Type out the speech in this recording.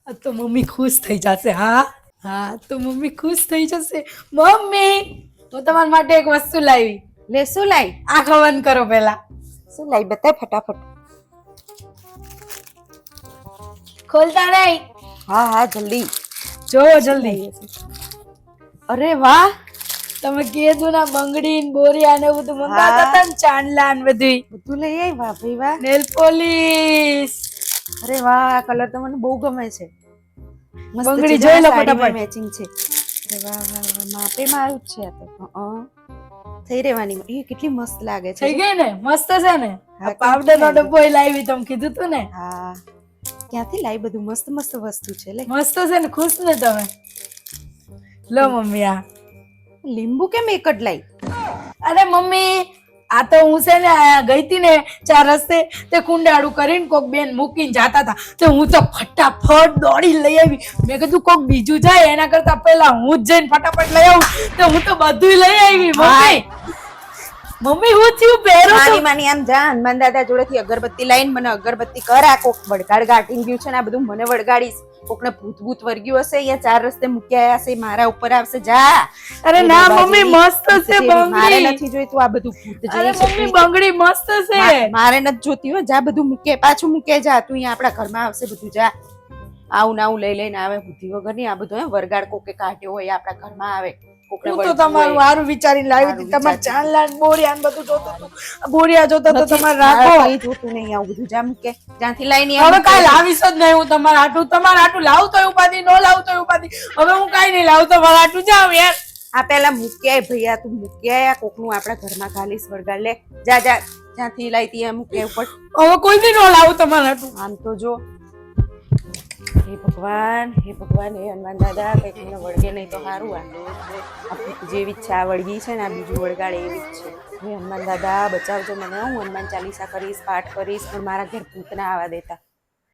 તો મમ્મી ખુશ થઈ જશે. હા હા, તો મમ્મી ખુશ થઈ જશે. મમ્મી, હું તમારા માટે એક વસ્તુ લાવી. લે શું લાઈ? આંખો બંધ કરો પેલા. શું લાઈ બતાય ફટાફટ. ખોલતા નહીં. હા હા જલ્દી જોવો જલ્દી. અરે વાહ, તમે કીધું ના બંગડી ને બોરિયા ને એવું બધું મંગાવતા હતા ને, ચાંદલા ને બધું. બધું લઈ આવી. વાહ ભાઈ વાહ. Nail polish. અરે વાહ, આ કલર તો મને બહુ ગમે છે. મસ્ત બંગડી છે, જોઈ લો સાડીમાં ફટાફટ. મેચિંગ છે. અરે વાહ વાહ વાહ, માપે મારું જ છે આ તો. થઈ રહેવાની. એ કેટલી મસ્ત લાગે છે. થઈ ગઈ ને? મસ્ત છે ને? હા, પાવડર નો ક્યાંથી ડબ્બો લાવી તમે કીધું તું ને. હા, ક્યાંથી લાવી? બધું મસ્ત મસ્ત વસ્તુ છે. લે મસ્ત છે ને? ખુશ ને તમે? લો મમ્મી આ. લીંબુ કેમ એક જ લાઈ? અરે મમ્મી, આ તો હું છે ને ગઈ તી ને ચાર રસ્તે, તે કુંડાળું કરીને કોક બેન મૂકીને જાતા હતા, તો હું તો ફટાફટ દોડી લઈ આવી. મેં કીધું કોક બીજું જાય એના કરતા પહેલા હું જ જઈને ફટાફટ લઈ આવું, તો હું તો બધું લઈ આવી. મમ્મી મમ્મી હું થયું પહેરો તો માની આમ જા હનુમાન દાદા જોડેથી અગરબત્તી લાઈન મને અગરબત્તી કર. આ કોક વળગાડ ગાંઠી ગયું છે ને, આ બધું મને વળગાડીશ. કોકને ભૂત ભૂત વર્ગ્યું હશે, અહીંયા ચાર રસ્તે મૂક્યા હશે, મારા ઉપર આવશે. જા. અરે ના મમ્મી, મસ્ત છે મારે બંગડી. નથી જોઈતું આ બધું. ભૂત અરે જેવી છે મમ્મી તું. બંગડી મસ્ત છે. મારે નથી જોતી હો. જા, બધું મૂકે પાછું મૂકે. જા તું, અહીંયા આપણા ઘરમાં આવશે બધું. જા. આવું ના આવું લઈ લઈને આવે બુદ્ધિ વગર ની. આ બધું વરગાડ કોકે કાઢ્યો હોય આપણા ઘરમાં આવે. હું તો તમારું હારું વિચારીને લાવી હતી. તમારે ચાંદલા ને બોરિયા ને બધું જોતું હતું. બોરિયા જોતા તો તમારે રાખો. કઈ જોતું નહીં આવું બધું. જા મૂકે. જ્યાંથી લઈને હવે કાંઈ લાવીશ જ નહીં હું તમારા હાટું. તમારા હાટું લાવું તો ઉપાધિ, ન લાવું તો ઉપાધિ. હવે હું કાંઈ નહીં લાવું તમારા હાટું. જાવ યાર. આ પેલા મૂક્યાય ભૈયા, તું મૂક્યાય કોકનું આપણા ઘરમાં ગાલીસ વળગાડ. લે જા જા, જ્યાંથી લાવી ત્યાં મૂકે ઉપર. હવે કોઈ દી ન લાવું તમારા હાટું. આમ તો જો. હે ભગવાન, હે ભગવાન, હે હનુમાન દાદા, કંઈક મને વળગે નહીં તો સારું. આ ભૂત જેવી જ છે. આ વળગી છે ને, આ બીજું વળગાડે એવી જ છે. હે હનુમાન દાદા બચાવજો મને. હું હનુમાન ચાલીસા કરીશ, પાઠ કરીશ, પણ મારા ઘેર ભૂત ના આવવા દેતા.